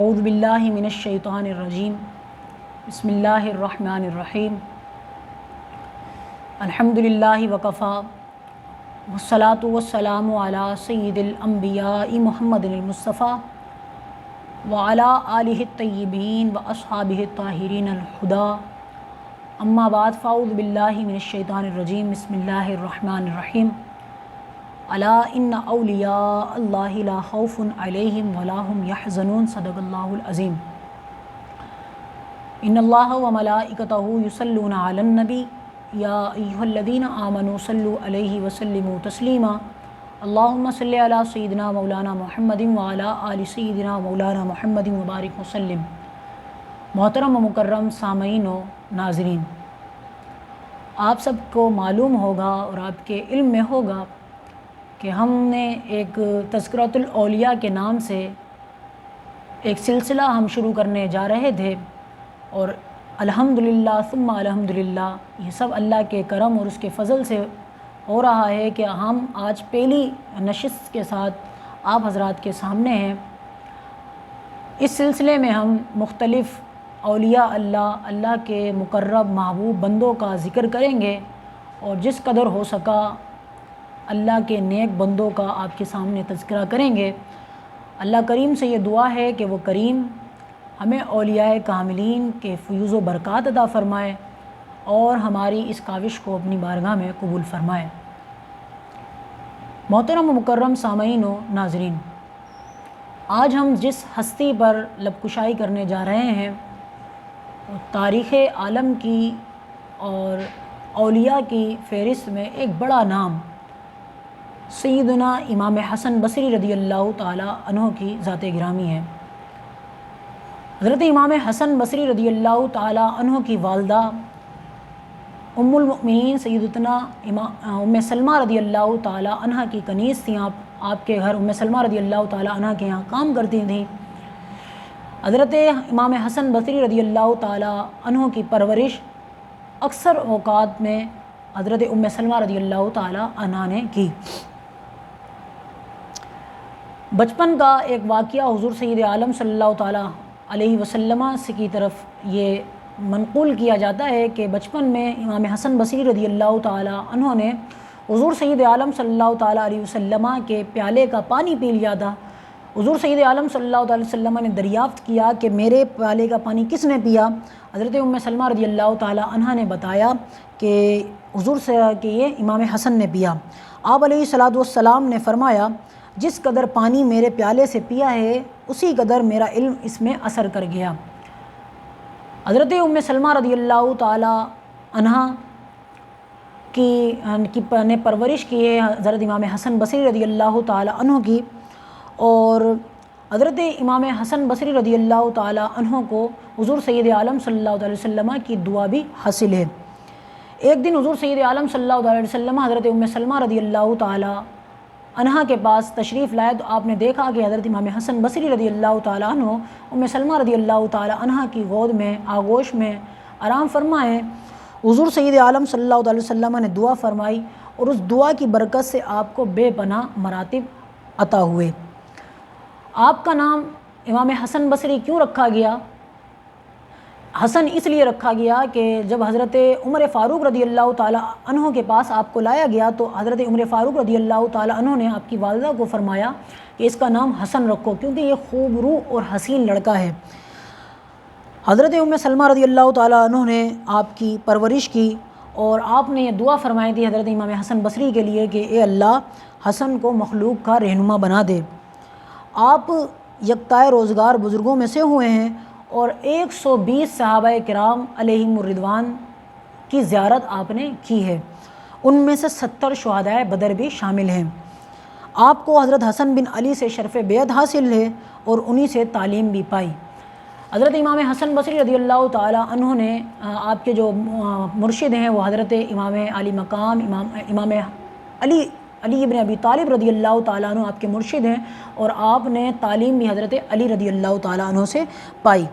اعوذ باللہ من الشیطان الرجیم بسم اللہ الرحمن الرحیم الحمدللہ وکفی والصلاة والسلام علی سید الانبیاء محمد المصطفیٰ وعلی آلہ الطیبین واصحابہ الطاہرین الہدیٰ اما بعد فاعوذ باللہ من الشیطان الرجیم بسم اللہ الرحمن الرحیم الا ان اولیاء اللہ لا خوف علیہم ولا هم یحزنون صدق اللہ العظیم ان اللہ وملائکتہ یصلون علی النبی یا ایھا الذین آمنوا صلوا علیہ وسلموا تسلیما اللہم صلی علی سیدنا مولانا محمد وعلی آل سیدنا مولانا محمد وبارک وسلم۔ محترم و مکرم سامعین و ناظرین، آپ سب کو معلوم ہوگا اور آپ کے علم میں ہوگا کہ ہم نے ایک تذکرۃ الاولیاء کے نام سے ایک سلسلہ ہم شروع کرنے جا رہے تھے، اور الحمدللہ ثم الحمدللہ یہ سب اللہ کے کرم اور اس کے فضل سے ہو رہا ہے کہ ہم آج پہلی نشست کے ساتھ آپ حضرات کے سامنے ہیں۔ اس سلسلے میں ہم مختلف اولیاء اللہ کے مقرب محبوب بندوں کا ذکر کریں گے، اور جس قدر ہو سکا اللہ کے نیک بندوں کا آپ کے سامنے تذکرہ کریں گے۔ اللہ کریم سے یہ دعا ہے کہ وہ کریم ہمیں اولیاء کاملین کے فیوز و برکات عطا فرمائے اور ہماری اس کاوش کو اپنی بارگاہ میں قبول فرمائے۔ محترم و مکرم سامعین و ناظرین، آج ہم جس ہستی پر لب کشائی کرنے جا رہے ہیں وہ تاریخ عالم کی اور اولیاء کی فہرست میں ایک بڑا نام سیدنا امام حسن بصری رضی اللہ تعالی عنہ کی ذات گرامی ہے۔ حضرت امام حسن بصری رضی اللہ تعالی عنہ کی والدہ ام المؤمنین سیدتنا ام سلمہ رضی اللہ تعالی عنہ کی کنیز تھیں۔ آپ کے گھر ام سلمہ رضی اللہ تعالی عنہ کے یہاں کام کرتی تھیں۔ حضرت امام حسن بصری رضی اللہ تعالی عنہ کی پرورش اکثر اوقات میں حضرت ام سلمہ رضی اللہ تعالی عنہ نے کی۔ بچپن کا ایک واقعہ حضور سید عالم صلی اللہ تعالیٰ علیہ وسلم کی طرف یہ منقول کیا جاتا ہے کہ بچپن میں امام حسن بصری رضی اللہ تعالیٰ عنہ نے حضور سید عالم صلی اللہ تعالیٰ علیہ وسلم کے پیالے کا پانی پی لیا تھا۔ حضور سید عالم صلی اللہ علیہ وسلم نے دریافت کیا کہ میرے پیالے کا پانی کس نے پیا؟ حضرت ام سلمہ رضی اللہ تعالیٰ عنہ نے بتایا کہ حضور سے کہ یہ امام حسن نے پیا۔ آپ علیہ الصلوۃ والسلام نے فرمایا جس قدر پانی میرے پیالے سے پیا ہے اسی قدر میرا علم اس میں اثر کر گیا۔ حضرت ام سلمہ رضی اللہ تعالی عنہ کی نے پرورش کی ہے حضرت امام حسن بصری رضی اللہ تعالی عنہ کی، اور حضرت امام حسن بصری رضی اللہ تعالی عنہ کو حضور سید عالم صلی اللہ علیہ وسلم کی دعا بھی حاصل ہے۔ ایک دن حضور سید عالم صلی اللہ علیہ وسلم حضرت ام سلمہ رضی اللہ تعالی عنہ کے پاس تشریف لائے تو آپ نے دیکھا کہ حضرت امام حسن بصری رضی اللہ تعالیٰ عنہ ام سلمہ رضی اللہ تعالیٰ عنہ کی گود میں آغوش میں آرام فرمائے۔ حضور سید عالم صلی اللہ علیہ وسلم نے دعا فرمائی اور اس دعا کی برکت سے آپ کو بے پناہ مراتب عطا ہوئے۔ آپ کا نام امام حسن بصری کیوں رکھا گیا؟ حسن اس لیے رکھا گیا کہ جب حضرت عمر فاروق رضی اللہ تعالیٰ عنہ کے پاس آپ کو لایا گیا تو حضرت عمر فاروق رضی اللہ تعالیٰ عنہ نے آپ کی والدہ کو فرمایا کہ اس کا نام حسن رکھو کیونکہ یہ خوب روح اور حسین لڑکا ہے۔ حضرت ام سلمہ رضی اللہ تعالیٰ عنہ نے آپ کی پرورش کی اور آپ نے یہ دعا فرمائی تھی حضرت امام حسن بصری کے لیے کہ اے اللہ حسن کو مخلوق کا رہنما بنا دے۔ آپ یکتائے روزگار بزرگوں میں سے ہوئے ہیں اور 120 صحابہ کرام علیہم الرضوان کی زیارت آپ نے کی ہے، ان میں سے 70 شہدائے بدر بھی شامل ہیں۔ آپ کو حضرت حسن بن علی سے شرف بیعت حاصل ہے اور انہی سے تعلیم بھی پائی۔ حضرت امام حسن بصری رضی اللہ تعالیٰ عنہ نے آپ کے جو مرشد ہیں وہ حضرت امام علی مقام امام علی ابن ابی طالب رضی اللہ تعالیٰ عنہ آپ کے مرشد ہیں، اور آپ نے تعلیم بھی حضرت علی رضی اللہ تعالیٰ عنہ سے پائی۔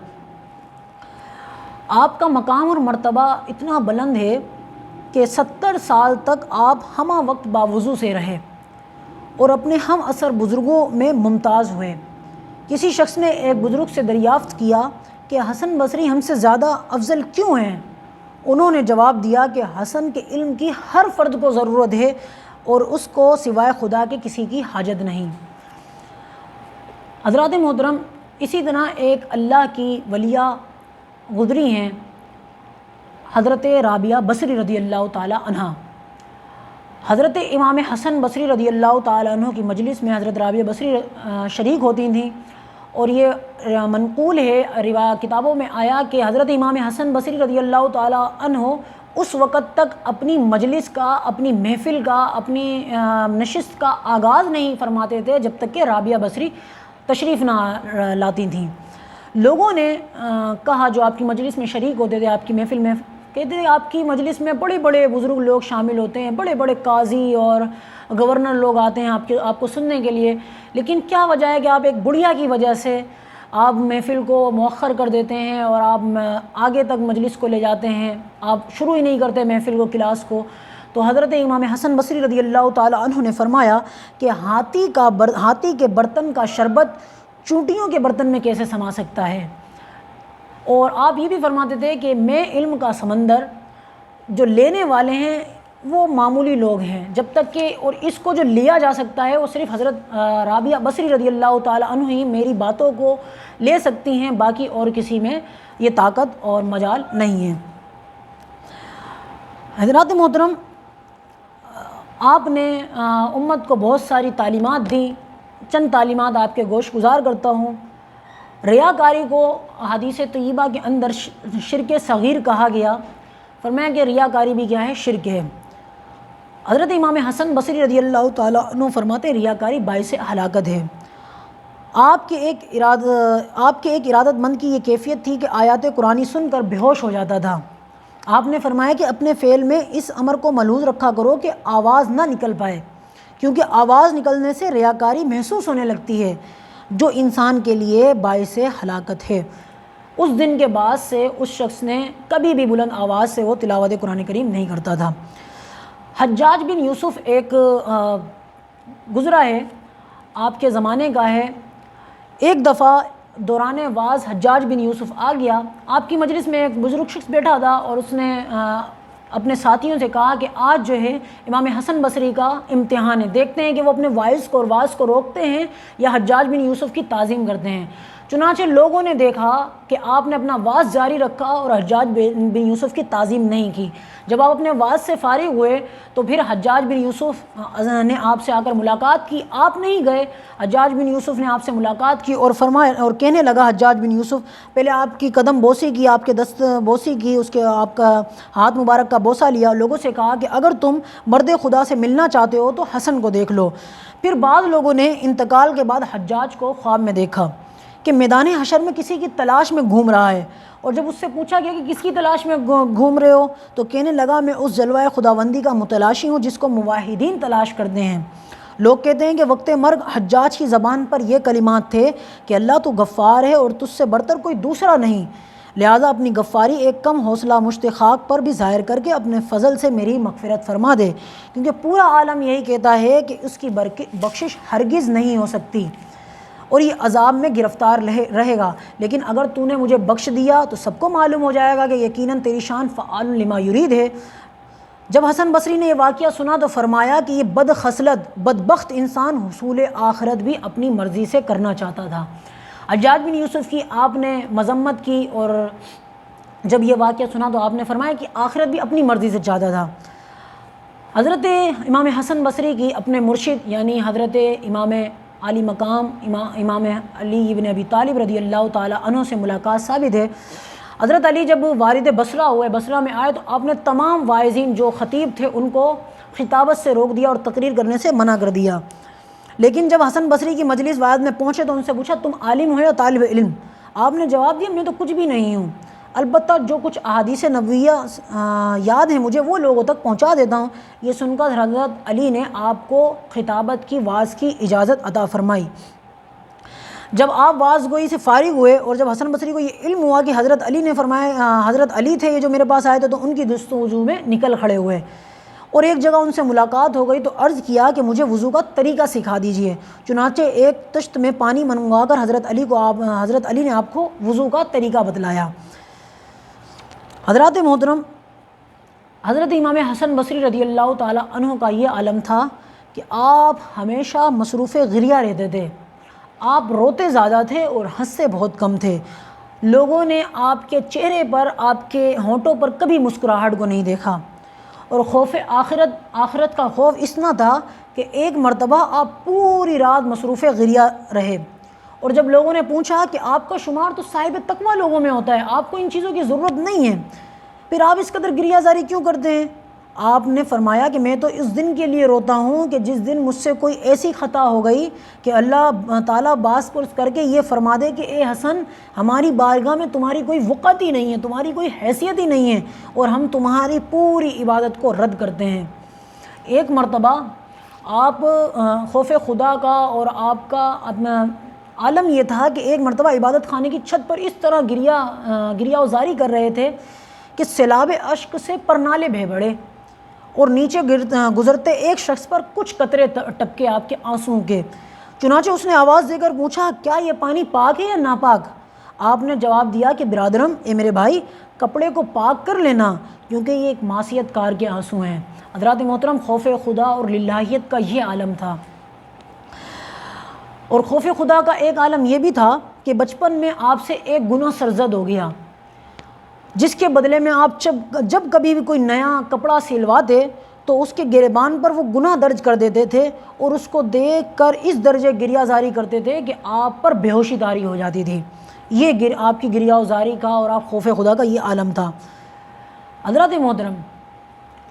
آپ کا مقام اور مرتبہ اتنا بلند ہے کہ 70 سال تک آپ ہمہ وقت باوضو سے رہے اور اپنے ہم عصر بزرگوں میں ممتاز ہوئے۔ کسی شخص نے ایک بزرگ سے دریافت کیا کہ حسن بصری ہم سے زیادہ افضل کیوں ہیں؟ انہوں نے جواب دیا کہ حسن کے علم کی ہر فرد کو ضرورت ہے اور اس کو سوائے خدا کے کسی کی حاجت نہیں۔ حضرات محترم، اسی طرح ایک اللہ کی ولیہ گزری ہیں، حضرت رابعہ بصری رضی اللہ تعالیٰ عنہ۔ حضرت امام حسن بصری رضی اللہ تعالیٰ عنہ کی مجلس میں حضرت رابعہ بصری شریک ہوتی تھیں، اور یہ منقول ہے، کتابوں میں آیا کہ حضرت امام حسن بصری رضی اللہ تعالیٰ عنہ اس وقت تک اپنی مجلس کا، اپنی محفل کا، اپنی نشست کا آغاز نہیں فرماتے تھے جب تک کہ رابعہ بصری تشریف نہ لاتی تھیں۔ لوگوں نے کہا، جو آپ کی مجلس میں شریک ہوتے تھے، آپ کی محفل میں، کہتے تھے آپ کی مجلس میں بڑے بڑے بزرگ لوگ شامل ہوتے ہیں، بڑے بڑے قاضی اور گورنر لوگ آتے ہیں آپ کو سننے کے لیے، لیکن کیا وجہ ہے کہ آپ ایک بڑھیا کی وجہ سے آپ محفل کو مؤخر کر دیتے ہیں اور آپ آگے تک مجلس کو لے جاتے ہیں، آپ شروع ہی نہیں کرتے محفل کو، کلاس کو۔ تو حضرت امام حسن بصری رضی اللہ تعالیٰ عنہ نے فرمایا کہ ہاتھی کے برتن کا شربت چونٹیوں کے برتن میں کیسے سما سکتا ہے؟ اور آپ یہ بھی فرماتے تھے کہ میں علم کا سمندر، جو لینے والے ہیں وہ معمولی لوگ ہیں، جب تک کہ، اور اس کو جو لیا جا سکتا ہے وہ صرف حضرت رابعہ بصری رضی اللہ تعالیٰ عنہ ہی میری باتوں کو لے سکتی ہیں، باقی اور کسی میں یہ طاقت اور مجال نہیں ہے۔ حضرات محترم، آپ نے امت کو بہت ساری تعلیمات دی، چند تعلیمات آپ کے گوش گزار کرتا ہوں۔ ریاکاری کو حدیث طیبہ کے اندر شرک صغیر کہا گیا، فرمایا کہ ریاکاری بھی کیا ہے؟ شرک ہے۔ حضرت امام حسن بصری رضی اللہ تعالیٰ عنہ فرماتے ریاکاری باعث ہلاکت ہے۔ آپ کے ایک ارادت مند کی یہ کیفیت تھی کہ آیات قرآنی سن کر بے ہوش ہو جاتا تھا۔ آپ نے فرمایا کہ اپنے فعل میں اس امر کو ملحوظ رکھا کرو کہ آواز نہ نکل پائے، کیونکہ آواز نکلنے سے ریاکاری محسوس ہونے لگتی ہے، جو انسان کے لیے باعث ہلاکت ہے۔ اس دن کے بعد سے اس شخص نے کبھی بھی بلند آواز سے وہ تلاوت قرآن کریم نہیں کرتا تھا۔ حجاج بن یوسف ایک گزرا ہے، آپ کے زمانے کا ہے۔ ایک دفعہ دوران واز حجاج بن یوسف آ گیا، آپ کی مجلس میں ایک بزرگ شخص بیٹھا تھا، اور اس نے اپنے ساتھیوں سے کہا کہ آج جو ہے امام حسن بصری کا امتحان ہے، دیکھتے ہیں کہ وہ اپنے وائز کو اور واز کو روکتے ہیں یا حجاج بن یوسف کی تعظیم کرتے ہیں۔ چنانچہ لوگوں نے دیکھا کہ آپ نے اپنا واز جاری رکھا اور حجاج بن یوسف کی تعظیم نہیں کی۔ جب آپ اپنے واز سے فارغ ہوئے تو پھر حجاج بن یوسف نے آپ سے آ کر ملاقات کی، آپ نہیں گئے، حجاج بن یوسف نے آپ سے ملاقات کی اور فرمایا اور کہنے لگا، حجاج بن یوسف پہلے آپ کی قدم بوسی کی، آپ کے دست بوسی کی، اس کے آپ کا ہاتھ مبارک کا بوسہ لیا، لوگوں سے کہا کہ اگر تم مرد خدا سے ملنا چاہتے ہو تو حسن کو دیکھ لو۔ پھر بعض لوگوں نے انتقال کے بعد حجاج کو خواب میں دیکھا کہ میدان حشر میں کسی کی تلاش میں گھوم رہا ہے، اور جب اس سے پوچھا گیا کہ کس کی تلاش میں گھوم رہے ہو تو کہنے لگا میں اس جلوہ خداوندی کا متلاشی ہوں جس کو موحدین تلاش کرتے ہیں۔ لوگ کہتے ہیں کہ وقت مرگ حجاج کی زبان پر یہ کلمات تھے کہ اللہ تو غفار ہے اور تجھ سے بڑھتر کوئی دوسرا نہیں، لہٰذا اپنی غفاری ایک کم حوصلہ مشت خاک پر بھی ظاہر کر کے اپنے فضل سے میری مغفرت فرما دے، کیونکہ پورا عالم یہی کہتا ہے کہ اس کی بخشش ہرگز نہیں ہو سکتی اور یہ عذاب میں گرفتار رہے گا، لیکن اگر تو نے مجھے بخش دیا تو سب کو معلوم ہو جائے گا کہ یقیناً تیری شان فعال لما یرید ہے۔ جب حسن بصری نے یہ واقعہ سنا تو فرمایا کہ یہ بد خصلت بدبخت انسان حصول آخرت بھی اپنی مرضی سے کرنا چاہتا تھا۔ حجاج بن یوسف کی آپ نے مذمت کی، اور جب یہ واقعہ سنا تو آپ نے فرمایا کہ آخرت بھی اپنی مرضی سے چاہتا تھا۔ حضرت امام حسن بصری کی اپنے مرشد یعنی حضرت امام علی مقام امام علی ابن ابی طالب رضی اللہ تعالیٰ عنہ سے ملاقات ثابت ہے۔ حضرت علی جب وارد بصرہ ہوئے، بصرہ میں آئے تو آپ نے تمام واعظین جو خطیب تھے ان کو خطابت سے روک دیا اور تقریر کرنے سے منع کر دیا۔ لیکن جب حسن بصری کی مجلس واعظ میں پہنچے تو ان سے پوچھا تم عالم ہو یا طالب علم؟ آپ نے جواب دیا میں تو کچھ بھی نہیں ہوں، البتہ جو کچھ احادیث نبویہ یاد ہیں مجھے وہ لوگوں تک پہنچا دیتا ہوں۔ یہ سن کر حضرت علی نے آپ کو خطابت کی واعظ کی اجازت عطا فرمائی۔ جب آپ واعظ گوئی سے فارغ ہوئے اور جب حسن بصری کو یہ علم ہوا کہ حضرت علی نے فرمایا حضرت علی تھے یہ جو میرے پاس آئے تھے، تو ان کی جستجو میں نکل کھڑے ہوئے۔ اور ایک جگہ ان سے ملاقات ہو گئی تو عرض کیا کہ مجھے وضو کا طریقہ سکھا دیجئے۔ چنانچہ ایک تشت میں پانی منگوا کر حضرت علی نے آپ کو وضو کا طریقہ بتلایا۔ حضرات محترم، حضرت امام حسن بصری رضی اللہ تعالی عنہ کا یہ عالم تھا کہ آپ ہمیشہ مصروف غریہ رہتے تھے، آپ روتے زیادہ تھے اور ہنستے بہت کم تھے۔ لوگوں نے آپ کے چہرے پر، آپ کے ہونٹوں پر کبھی مسکراہٹ کو نہیں دیکھا، اور خوف آخرت کا خوف اتنا تھا کہ ایک مرتبہ آپ پوری رات مصروف غریہ رہے، اور جب لوگوں نے پوچھا کہ آپ کا شمار تو صاحب تقویٰ لوگوں میں ہوتا ہے، آپ کو ان چیزوں کی ضرورت نہیں ہے، پھر آپ اس قدر گریہ زاری کیوں کرتے ہیں؟ آپ نے فرمایا کہ میں تو اس دن کے لیے روتا ہوں کہ جس دن مجھ سے کوئی ایسی خطا ہو گئی کہ اللہ تعالیٰ باز پرس کر کے یہ فرما دے کہ اے حسن، ہماری بارگاہ میں تمہاری کوئی وقت ہی نہیں ہے، تمہاری کوئی حیثیت ہی نہیں ہے، اور ہم تمہاری پوری عبادت کو رد کرتے ہیں۔ ایک مرتبہ آپ خوف خدا کا اور آپ کا اپنا عالم یہ تھا کہ ایک مرتبہ عبادت خانے کی چھت پر اس طرح گریہ زاری کر رہے تھے کہ سیلاب اشک سے پرنالے بہہ پڑے، اور نیچے گزرتے ایک شخص پر کچھ قطرے ٹپکے آپ کے آنسوؤں کے۔ چنانچہ اس نے آواز دے کر پوچھا، کیا یہ پانی پاک ہے یا ناپاک؟ آپ نے جواب دیا کہ برادرم، اے میرے بھائی، کپڑے کو پاک کر لینا، کیونکہ یہ ایک معصیت کار کے آنسو ہیں۔ حضرات محترم، خوف خدا اور للہیت کا یہ عالم تھا، اور خوف خدا کا ایک عالم یہ بھی تھا کہ بچپن میں آپ سے ایک گناہ سرزد ہو گیا، جس کے بدلے میں آپ جب کبھی بھی کوئی نیا کپڑا سلواتے تو اس کے گریبان پر وہ گناہ درج کر دیتے تھے، اور اس کو دیکھ کر اس درجے گریہ زاری کرتے تھے کہ آپ پر بے ہوشی طاری ہو جاتی تھی۔ یہ آپ کی گریہ زاری کا اور آپ خوف خدا کا یہ عالم تھا۔ حضرات محترم،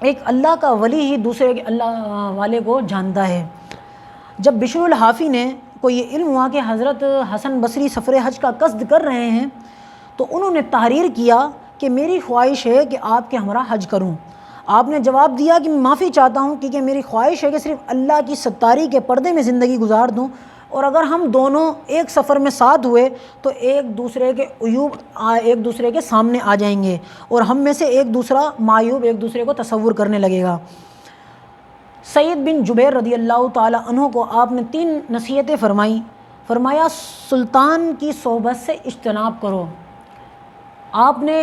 ایک اللہ کا ولی ہی دوسرے کے اللہ والے کو جانتا ہے۔ جب بشر الحافی نے کو یہ علم ہوا کہ حضرت حسن بصری سفر حج کا قصد کر رہے ہیں تو انہوں نے تحریر کیا کہ میری خواہش ہے کہ آپ کے ہمراہ حج کروں۔ آپ نے جواب دیا کہ میں معافی چاہتا ہوں، کیونکہ میری خواہش ہے کہ صرف اللہ کی ستاری کے پردے میں زندگی گزار دوں، اور اگر ہم دونوں ایک سفر میں ساتھ ہوئے تو ایک دوسرے کے عیوب ایک دوسرے کے سامنے آ جائیں گے، اور ہم میں سے ایک دوسرا معیوب ایک دوسرے کو تصور کرنے لگے گا۔ سعید بن جبیر رضی اللہ تعالی عنہ کو آپ نے 3 نصیحتیں فرمایا سلطان کی صحبت سے اجتناب کرو۔ آپ نے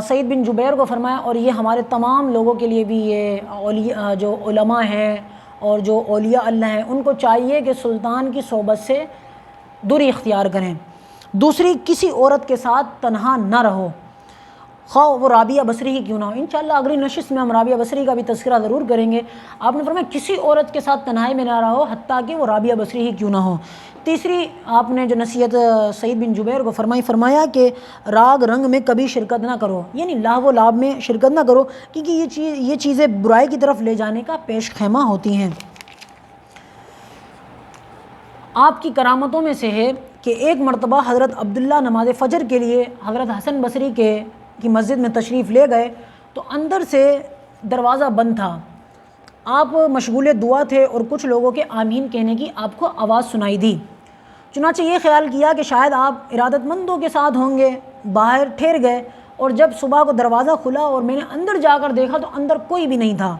سعید بن جبیر کو فرمایا، اور یہ ہمارے تمام لوگوں کے لیے بھی، یہ جو علماء ہیں اور جو اولیاء اللہ ہیں، ان کو چاہیے کہ سلطان کی صحبت سے دوری اختیار کریں۔ دوسری، کسی عورت کے ساتھ تنہا نہ رہو، خواہ وہ رابعہ بصری ہی کیوں نہ ہو۔ انشاءاللہ اگلی نشست میں ہم رابعہ بصری کا بھی تذکرہ ضرور کریں گے۔ آپ نے فرمایا کسی عورت کے ساتھ تنہائی میں نہ رہو، حتیٰ کہ وہ رابعہ بصری ہی کیوں نہ ہو۔ تیسری آپ نے جو نصیحت سعید بن جبیر کو فرمایا کہ راگ رنگ میں کبھی شرکت نہ کرو، یعنی لہو و لعب میں شرکت نہ کرو، کیونکہ یہ چیزیں برائی کی طرف لے جانے کا پیش خیمہ ہوتی ہیں۔ آپ کی کرامتوں میں سے ہے کہ ایک مرتبہ حضرت عبداللہ نماز فجر کے لیے حضرت حسن بصری کی مسجد میں تشریف لے گئے تو اندر سے دروازہ بند تھا، آپ مشغول دعا تھے، اور کچھ لوگوں کے آمین کہنے کی آپ کو آواز سنائی دی۔ چنانچہ یہ خیال کیا کہ شاید آپ ارادت مندوں کے ساتھ ہوں گے، باہر ٹھہر گئے، اور جب صبح کو دروازہ کھلا اور میں نے اندر جا کر دیکھا تو اندر کوئی بھی نہیں تھا۔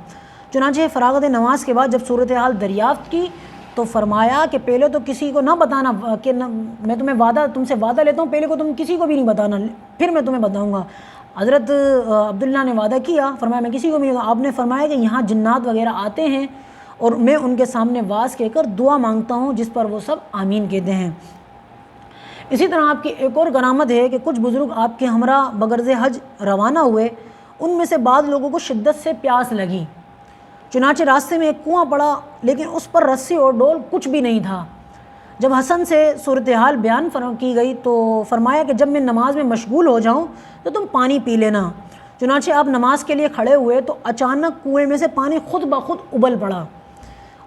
چنانچہ فراغت نماز کے بعد جب صورتحال دریافت کی تو فرمایا کہ پہلے تو کسی کو نہ بتانا، کہ میں تم سے وعدہ لیتا ہوں، پہلے کو تم کسی کو بھی نہیں بتانا، پھر میں تمہیں بتاؤں گا۔ حضرت عبداللہ نے وعدہ کیا، فرمایا میں کسی کو بھی نہیں۔ آپ نے فرمایا کہ یہاں جنات وغیرہ آتے ہیں اور میں ان کے سامنے واز کہہ کر دعا مانگتا ہوں، جس پر وہ سب آمین کہتے ہیں۔ اسی طرح آپ کی ایک اور کرامت ہے کہ کچھ بزرگ آپ کے ہمراہ بغرض حج روانہ ہوئے، ان میں سے بعض لوگوں کو شدت سے پیاس لگی، چنانچہ راستے میں ایک کنواں پڑا، لیکن اس پر رسی اور ڈول کچھ بھی نہیں تھا۔ جب حسن سے صورتحال بیان کی گئی تو فرمایا کہ جب میں نماز میں مشغول ہو جاؤں تو تم پانی پی لینا۔ چنانچہ آپ نماز کے لیے کھڑے ہوئے تو اچانک کنویں میں سے پانی خود بخود ابل پڑا،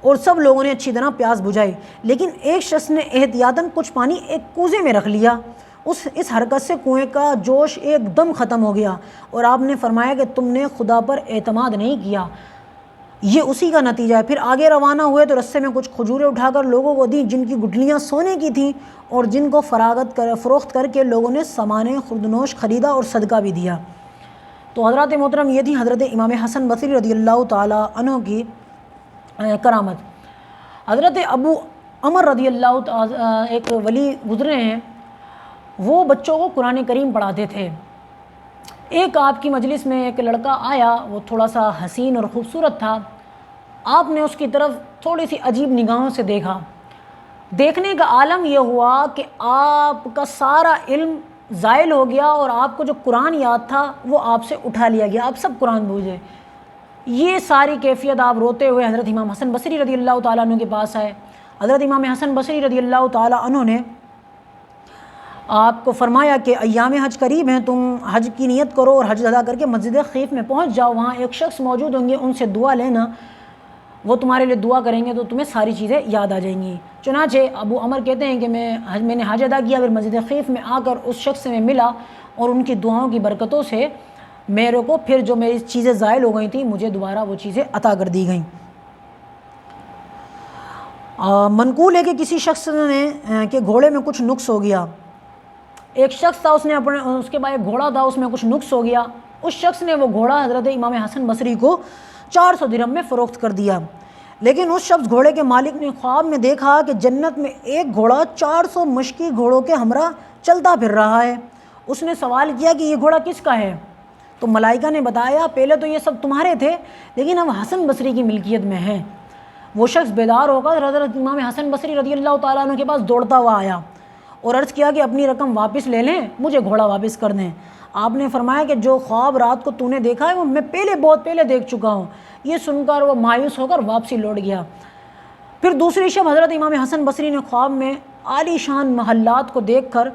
اور سب لوگوں نے اچھی طرح پیاس بجھائی، لیکن ایک شخص نے احتیاطاً کچھ پانی ایک کوزے میں رکھ لیا۔ اس حرکت سے کنویں کا جوش ایک دم ختم ہو گیا، اور آپ نے فرمایا کہ تم نے خدا پر اعتماد نہیں کیا، یہ اسی کا نتیجہ ہے۔ پھر آگے روانہ ہوئے تو رستے میں کچھ کھجوریں اٹھا کر لوگوں کو دیں، جن کی گٹھلیاں سونے کی تھیں، اور جن کو فروخت کر کے لوگوں نے سامان خوردنوش خریدا اور صدقہ بھی دیا۔ تو حضرات محترم یہ تھی حضرت امام حسن بصری رضی اللہ تعالیٰ عنہ کی کرامت۔ حضرت ابو عمر رضی اللہ تعالیٰ ایک ولی گزرے ہیں، وہ بچوں کو قرآن کریم پڑھاتے تھے۔ ایک آپ کی مجلس میں ایک لڑکا آیا، وہ تھوڑا سا حسین اور خوبصورت تھا۔ آپ نے اس کی طرف تھوڑی سی عجیب نگاہوں سے دیکھا۔ دیکھنے کا عالم یہ ہوا کہ آپ کا سارا علم زائل ہو گیا اور آپ کو جو قرآن یاد تھا وہ آپ سے اٹھا لیا گیا، آپ سب قرآن بھولے۔ یہ ساری کیفیت آپ روتے ہوئے حضرت امام حسن بصری رضی اللہ تعالیٰ عنہ کے پاس آئے۔ حضرت امام حسن بصری رضی اللہ تعالیٰ عنہ نے آپ کو فرمایا کہ ایام حج قریب ہیں، تم حج کی نیت کرو اور حج ادا کر کے مسجد خیف میں پہنچ جاؤ، وہاں ایک شخص موجود ہوں گے، ان سے دعا لینا، وہ تمہارے لیے دعا کریں گے تو تمہیں ساری چیزیں یاد آ جائیں گی۔ چنانچہ ابو عمر کہتے ہیں کہ میں نے حج ادا کیا، پھر مسجد خیف میں آ کر اس شخص سے میں ملا اور ان کی دعاؤں کی برکتوں سے میرے کو پھر جو میری چیزیں زائل ہو گئی تھیں مجھے دوبارہ وہ چیزیں عطا کر دی گئیں۔ منقول ہے کہ کسی شخص نے کہ گھوڑے میں کچھ نقص ہو گیا، ایک شخص تھا، اس کے پاس ایک گھوڑا تھا، اس میں کچھ نقص ہو گیا، اس شخص نے وہ گھوڑا حضرت امام حسن بصری کو 400 درہم میں فروخت کر دیا۔ لیکن اس شخص گھوڑے کے مالک نے خواب میں دیکھا کہ جنت میں ایک گھوڑا 400 مشکی گھوڑوں کے ہمراہ چلتا پھر رہا ہے۔ اس نے سوال کیا کہ یہ گھوڑا کس کا ہے؟ تو ملائکہ نے بتایا پہلے تو یہ سب تمہارے تھے لیکن اب حسن بصری کی ملکیت میں ہیں۔ وہ شخص بیدار ہو کر حضرت امام حسن بصری رضی اللہ تعالیٰ عنہ کے پاس دوڑتا ہوا آیا اور عرض کیا کہ اپنی رقم واپس لے لیں، مجھے گھوڑا واپس کر دیں۔ آپ نے فرمایا کہ جو خواب رات کو تو نے دیکھا ہے وہ میں بہت پہلے دیکھ چکا ہوں۔ یہ سن کر وہ مایوس ہو کر واپسی لوٹ گیا۔ پھر دوسری شب حضرت امام حسن بصری نے خواب میں عالی شان محلات کو دیکھ کر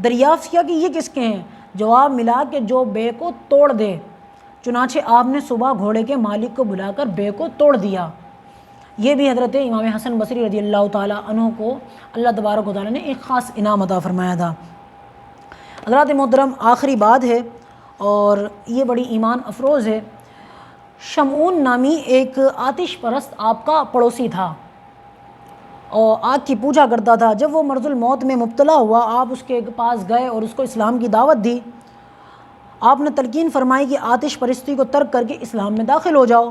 دریافت کیا کہ یہ کس کے ہیں؟ جواب ملا کہ جو بے کو توڑ دے۔ چنانچہ آپ نے صبح گھوڑے کے مالک کو بلا کر بے کو توڑ دیا۔ یہ بھی حضرت امام حسن بصری رضی اللہ تعالیٰ عنہ کو اللہ تبارک و تعالیٰ نے ایک خاص انعام عطا فرمایا تھا۔ حضرات محترم آخری بات ہے اور یہ بڑی ایمان افروز ہے۔ شمعون نامی ایک آتش پرست آپ کا پڑوسی تھا اور آگ کی پوجا کرتا تھا۔ جب وہ مرض الموت میں مبتلا ہوا آپ اس کے پاس گئے اور اس کو اسلام کی دعوت دی۔ آپ نے تلقین فرمائی کہ آتش پرستی کو ترک کر کے اسلام میں داخل ہو جاؤ،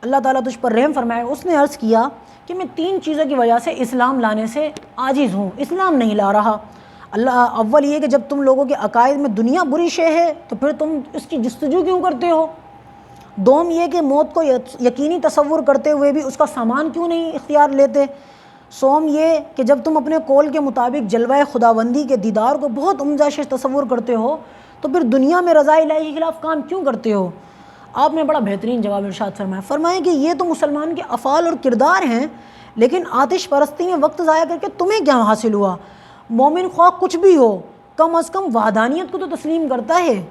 اللہ تعالیٰ تجھ پر رحم فرمائے۔ اس نے عرض کیا کہ میں 3 چیزوں کی وجہ سے اسلام لانے سے عاجز ہوں، اسلام نہیں لا رہا۔ اول یہ کہ جب تم لوگوں کے عقائد میں دنیا بری شے ہے تو پھر تم اس کی جستجو کیوں کرتے ہو؟ دوم یہ کہ موت کو یقینی تصور کرتے ہوئے بھی اس کا سامان کیوں نہیں اختیار لیتے؟ سوم یہ کہ جب تم اپنے قول کے مطابق جلوہ خداوندی کے دیدار کو بہت عمدہ شے تصور کرتے ہو تو پھر دنیا میں رضا الہی کے خلاف کام کیوں کرتے ہو؟ آپ نے بڑا بہترین جواب ارشاد فرمایا کہ یہ تو مسلمان کے افعال اور کردار ہیں، لیکن آتش پرستی میں وقت ضائع کر کے تمہیں کیا حاصل ہوا؟ مومن خواہ کچھ بھی ہو کم از کم وحدانیت کو تو تسلیم کرتا ہے،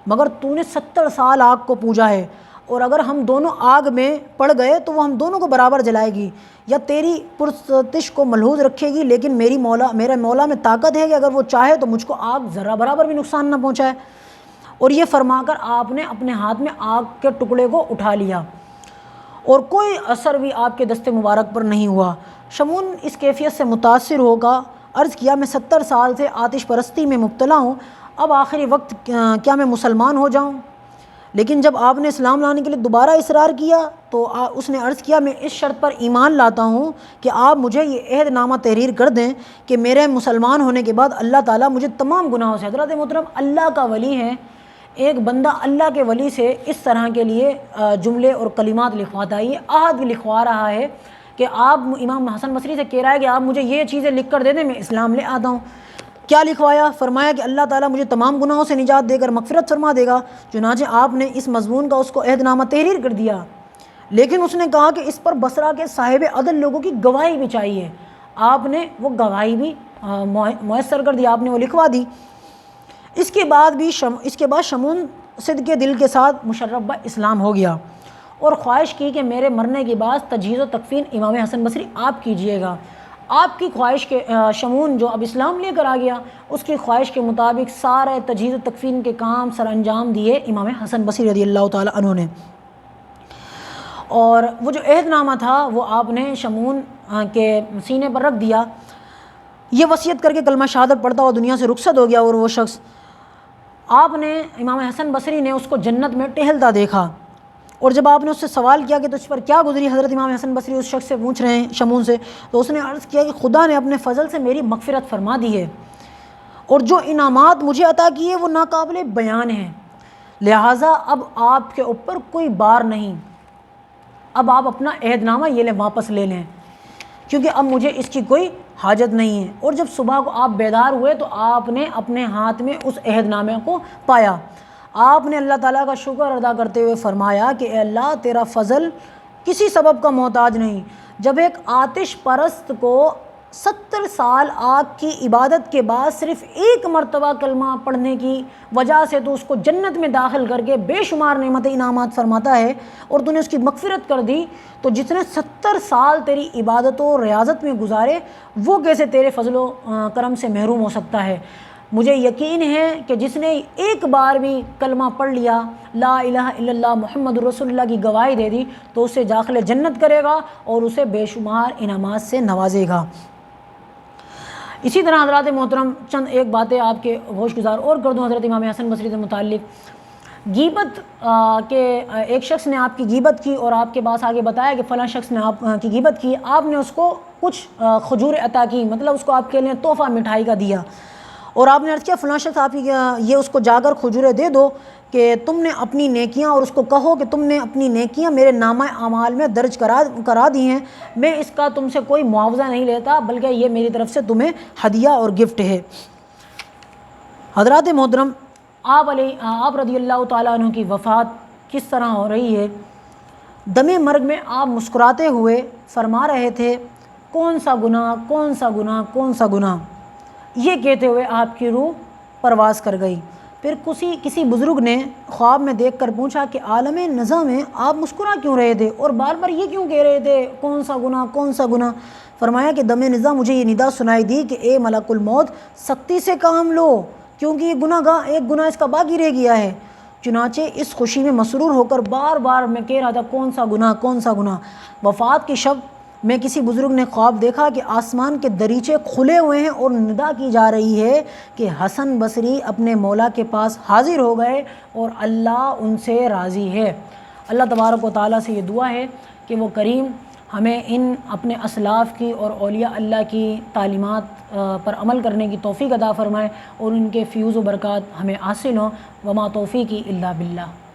مگر تو نے 70 سال آگ کو پوجا ہے اور اگر ہم دونوں آگ میں پڑ گئے تو وہ ہم دونوں کو برابر جلائے گی یا تیری پرستش کو ملحوظ رکھے گی، لیکن میرے مولا میں طاقت ہے کہ اگر وہ چاہے تو مجھ کو آگ ذرہ برابر بھی نقصان نہ پہنچائے۔ اور یہ فرما کر آپ نے اپنے ہاتھ میں آگ کے ٹکڑے کو اٹھا لیا اور کوئی اثر بھی آپ کے دست مبارک پر نہیں ہوا۔ شمعون اس کیفیت سے متاثر ہوگا عرض کیا میں 70 سال سے آتش پرستی میں مبتلا ہوں، اب آخری وقت کیا میں مسلمان ہو جاؤں؟ لیکن جب آپ نے اسلام لانے کے لیے دوبارہ اصرار کیا تو اس نے عرض کیا میں اس شرط پر ایمان لاتا ہوں کہ آپ مجھے یہ عہد نامہ تحریر کر دیں کہ میرے مسلمان ہونے کے بعد اللہ تعالیٰ مجھے تمام گناہوں سے۔ حضرت محترم اللہ کا ولی ہے، ایک بندہ اللہ کے ولی سے اس طرح کے لیے جملے اور کلمات لکھواتا ہے، یہ عہد لکھوا رہا ہے کہ آپ امام حسن بصری سے کہہ رہا ہے کہ آپ مجھے یہ چیزیں لکھ کر دے دیں، میں اسلام لے آتا ہوں۔ کیا لکھوایا؟ فرمایا کہ اللہ تعالیٰ مجھے تمام گناہوں سے نجات دے کر مغفرت فرما دے گا۔ چنانچہ آپ نے اس مضمون کا اس کو عہد نامہ تحریر کر دیا، لیکن اس نے کہا کہ اس پر بصرہ کے صاحب عدل لوگوں کی گواہی بھی چاہیے۔ آپ نے وہ گواہی بھی میسر کر دی، آپ نے وہ لکھوا دی۔ اس کے بعد شمعون صدق دل کے ساتھ مشرف اسلام ہو گیا اور خواہش کی کہ میرے مرنے کے بعد تجہیز و تکفین امام حسن بصری آپ کیجئے گا۔ آپ کی خواہش کے شمعون جو اب اسلام لے کر آ گیا، اس کی خواہش کے مطابق سارے تجہیز و تکفین کے کام سر انجام دیے امام حسن بصری رضی اللہ تعالیٰ عنہ نے۔ اور وہ جو عہد نامہ تھا وہ آپ نے شمعون کے سینے پر رکھ دیا۔ یہ وصیت کر کے کلمہ شہادت پڑھتا ہوا دنیا سے رخصت ہو گیا اور وہ شخص آپ نے امام حسن بصری نے اس کو جنت میں ٹہلتا دیکھا، اور جب آپ نے اس سے سوال کیا کہ تجھ پر کیا گزری، حضرت امام حسن بصری اس شخص سے پوچھ رہے ہیں شمون سے، تو اس نے عرض کیا کہ خدا نے اپنے فضل سے میری مغفرت فرما دی ہے، اور جو انعامات مجھے عطا کیے وہ ناقابل بیان ہیں، لہٰذا اب آپ کے اوپر کوئی بار نہیں، اب آپ اپنا عہد نامہ یہ لیں واپس لے لیں، کیونکہ اب مجھے اس کی کوئی حاجت نہیں ہے۔ اور جب صبح کو آپ بیدار ہوئے تو آپ نے اپنے ہاتھ میں اس عہد نامے کو پایا، آپ نے اللہ تعالیٰ کا شکر ادا کرتے ہوئے فرمایا کہ اے اللہ تیرا فضل کسی سبب کا محتاج نہیں، جب ایک آتش پرست کو 70 سال آگ کی عبادت کے بعد صرف ایک مرتبہ کلمہ پڑھنے کی وجہ سے تو اس کو جنت میں داخل کر کے بے شمار نعمت انعامات فرماتا ہے، اور تو نے اس کی مغفرت کر دی، تو جس نے 70 سال تیری عبادت و ریاضت میں گزارے وہ کیسے تیرے فضل و کرم سے محروم ہو سکتا ہے۔ مجھے یقین ہے کہ جس نے ایک بار بھی کلمہ پڑھ لیا، لا الہ الا اللہ محمد رسول اللہ کی گواہی دے دی، تو اسے داخل جنت کرے گا اور اسے بے شمار انعامات سے نوازے گا۔ اسی طرح حضرات محترم چند ایک باتیں آپ کے ہوش گزار اور کر دوں حضرت امام حسن بصری سے متعلق۔ غیبت کے ایک شخص نے آپ کی غیبت کی اور آپ کے پاس آگے بتایا کہ فلاں شخص نے آپ کی غیبت کی، آپ نے اس کو کچھ کھجور عطا کی، مطلب اس کو آپ کے لیے تحفہ مٹھائی کا دیا، اور آپ نے عرض کیا فلاں شخص آپ یہ اس کو جا کر کھجوریں دے دو کہ تم نے اپنی نیکیاں، اور اس کو کہو کہ تم نے اپنی نیکیاں میرے نامہ اعمال میں درج کرا دی ہیں، میں اس کا تم سے کوئی معاوضہ نہیں لیتا بلکہ یہ میری طرف سے تمہیں ہدیہ اور گفٹ ہے۔ حضرات محترم، آپ رضی اللہ تعالیٰ عنہ کی وفات کس طرح ہو رہی ہے؟ دم مرگ میں آپ مسکراتے ہوئے فرما رہے تھے کون سا گناہ، کون سا گناہ، کون سا گناہ، یہ کہتے ہوئے آپ کی روح پرواز کر گئی۔ پھر کسی بزرگ نے خواب میں دیکھ کر پوچھا کہ عالم نزا میں آپ مسکرا کیوں رہے تھے اور بار بار یہ کیوں کہہ رہے تھے کون سا گناہ، کون سا گناہ؟ فرمایا کہ دم نزا مجھے یہ ندا سنائی دی کہ اے ملک الموت سختی سے کام لو، کیونکہ یہ ایک گناہ اس کا باقی رہ گیا ہے۔ چنانچہ اس خوشی میں مسرور ہو کر بار بار میں کہہ رہا تھا کون سا گناہ، کون سا گناہ۔ وفات کی شب میں کسی بزرگ نے خواب دیکھا کہ آسمان کے دریچے کھلے ہوئے ہیں اور ندا کی جا رہی ہے کہ حسن بصری اپنے مولا کے پاس حاضر ہو گئے اور اللہ ان سے راضی ہے۔ اللہ تبارک و تعالیٰ سے یہ دعا ہے کہ وہ کریم ہمیں ان اپنے اسلاف کی اور اولیاء اللہ کی تعلیمات پر عمل کرنے کی توفیق عطا فرمائے اور ان کے فیوز و برکات ہمیں حاصل ہوں۔ وما توفیقی الا باللہ۔